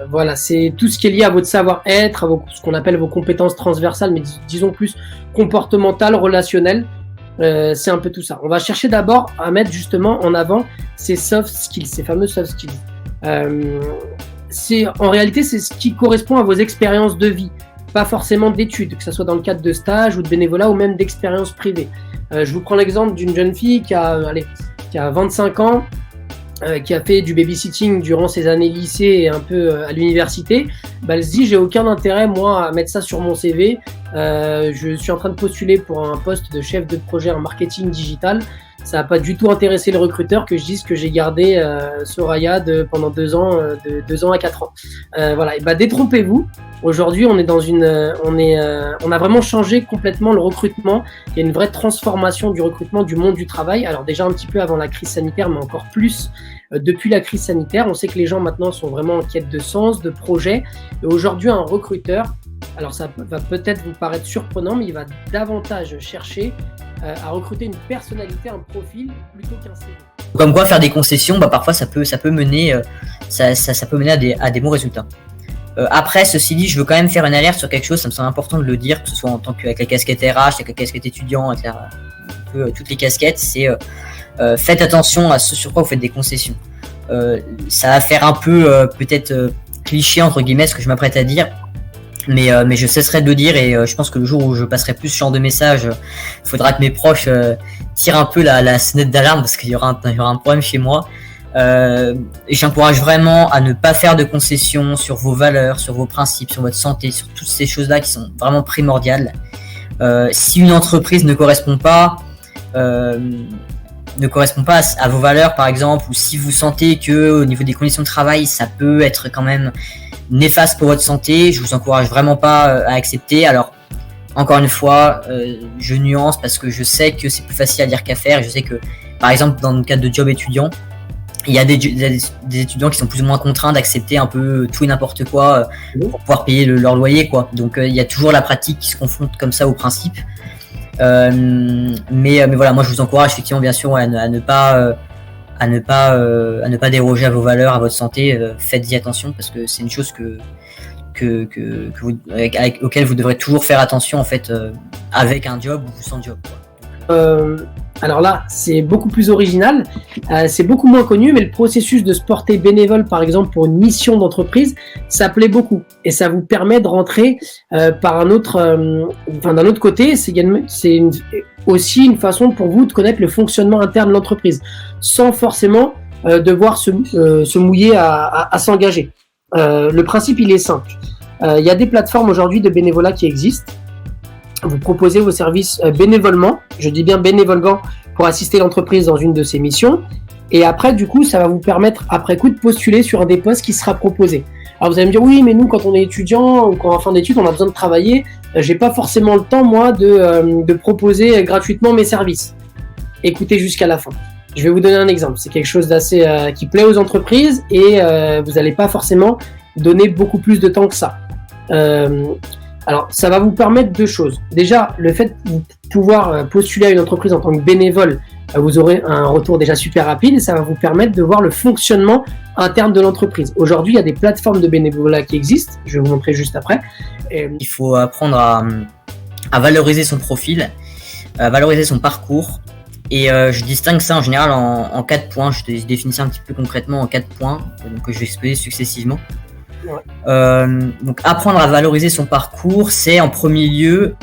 Voilà, c'est tout ce qui est lié à votre savoir-être, ce qu'on appelle vos compétences transversales, mais disons plus comportementales, relationnelles. C'est un peu tout ça. On va chercher d'abord à mettre justement en avant ces soft skills, ces fameux soft skills. En réalité, c'est ce qui correspond à vos expériences de vie, pas forcément d'études, que ce soit dans le cadre de stage ou de bénévolat ou même d'expériences privées. Je vous prends l'exemple d'une jeune fille qui a 25 ans, qui a fait du babysitting durant ses années lycée et un peu à l'université. Elle se dit, j'ai aucun intérêt moi à mettre ça sur mon CV. Je suis en train de postuler pour un poste de chef de projet en marketing digital. Ça n'a pas du tout intéressé le recruteur que je dise que j'ai gardé Soraya pendant 2 ans, de 2 ans à 4 ans. Voilà, et détrompez-vous. Aujourd'hui, on a vraiment changé complètement le recrutement. Il y a une vraie transformation du recrutement du monde du travail. Alors déjà un petit peu avant la crise sanitaire, mais encore plus depuis la crise sanitaire. On sait que les gens maintenant sont vraiment en quête de sens, de projet. Et aujourd'hui, un recruteur, alors ça va peut-être vous paraître surprenant, mais il va davantage chercher à recruter une personnalité, un profil, plutôt qu'un CV. Comme quoi, faire des concessions, parfois ça peut mener à des bons résultats. Après, ceci dit, je veux quand même faire une alerte sur quelque chose, ça me semble important de le dire, que ce soit en tant qu'avec la casquette RH, avec la casquette étudiant, avec toutes les casquettes, c'est faites attention à ce sur quoi vous faites des concessions. Ça va faire un peu peut-être cliché entre guillemets ce que je m'apprête à dire, mais je cesserai de le dire et je pense que le jour où je passerai plus ce genre de message, il faudra que mes proches tirent un peu la sonnette d'alarme parce qu'il y aura un problème chez moi. Et j'encourage vraiment à ne pas faire de concessions sur vos valeurs, sur vos principes, sur votre santé, sur toutes ces choses-là qui sont vraiment primordiales. Si une entreprise ne correspond pas à vos valeurs par exemple, ou si vous sentez que au niveau des conditions de travail ça peut être quand même néfaste pour votre santé, je vous encourage vraiment pas à accepter. Alors encore une fois, je nuance parce que je sais que c'est plus facile à dire qu'à faire et je sais que par exemple dans le cadre de job étudiant, il y a des étudiants qui sont plus ou moins contraints d'accepter un peu tout et n'importe quoi pour pouvoir payer leur loyer, quoi. Donc il y a toujours la pratique qui se confronte comme ça au principe. Mais voilà, moi je vous encourage effectivement bien sûr à ne pas déroger à vos valeurs, à votre santé. Faites-y attention parce que c'est une chose auquel vous devrez toujours faire attention en fait, avec un job ou sans job, quoi. Alors là, c'est beaucoup plus original, c'est beaucoup moins connu, mais le processus de se porter bénévole, par exemple, pour une mission d'entreprise, ça plaît beaucoup. Et ça vous permet de rentrer d'un autre côté, c'est aussi une façon pour vous de connaître le fonctionnement interne de l'entreprise, sans forcément devoir se mouiller à s'engager. Le principe, il est simple. Il y a des plateformes aujourd'hui de bénévolat qui existent. Vous proposez vos services bénévolement, je dis bien bénévolement, pour assister l'entreprise dans une de ses missions. Et après, du coup, ça va vous permettre, après coup, de postuler sur un des postes qui sera proposé. Alors, vous allez me dire, oui, mais nous, quand on est étudiant ou quand on est en fin d'études, on a besoin de travailler. J'ai pas forcément le temps, moi, de proposer gratuitement mes services. Écoutez jusqu'à la fin. Je vais vous donner un exemple. C'est quelque chose d'assez qui plaît aux entreprises et vous n'allez pas forcément donner beaucoup plus de temps que ça. Alors, ça va vous permettre 2 choses. Déjà, le fait de pouvoir postuler à une entreprise en tant que bénévole, vous aurez un retour déjà super rapide et ça va vous permettre de voir le fonctionnement interne de l'entreprise. Aujourd'hui, il y a des plateformes de bénévolat qui existent. Je vais vous montrer juste après. Il faut apprendre à valoriser son profil, à valoriser son parcours. Et je distingue ça en général en 4 points. Je définis ça un petit peu concrètement en 4 points que je vais exposer successivement. Ouais. Donc apprendre à valoriser son parcours, c'est en premier lieu,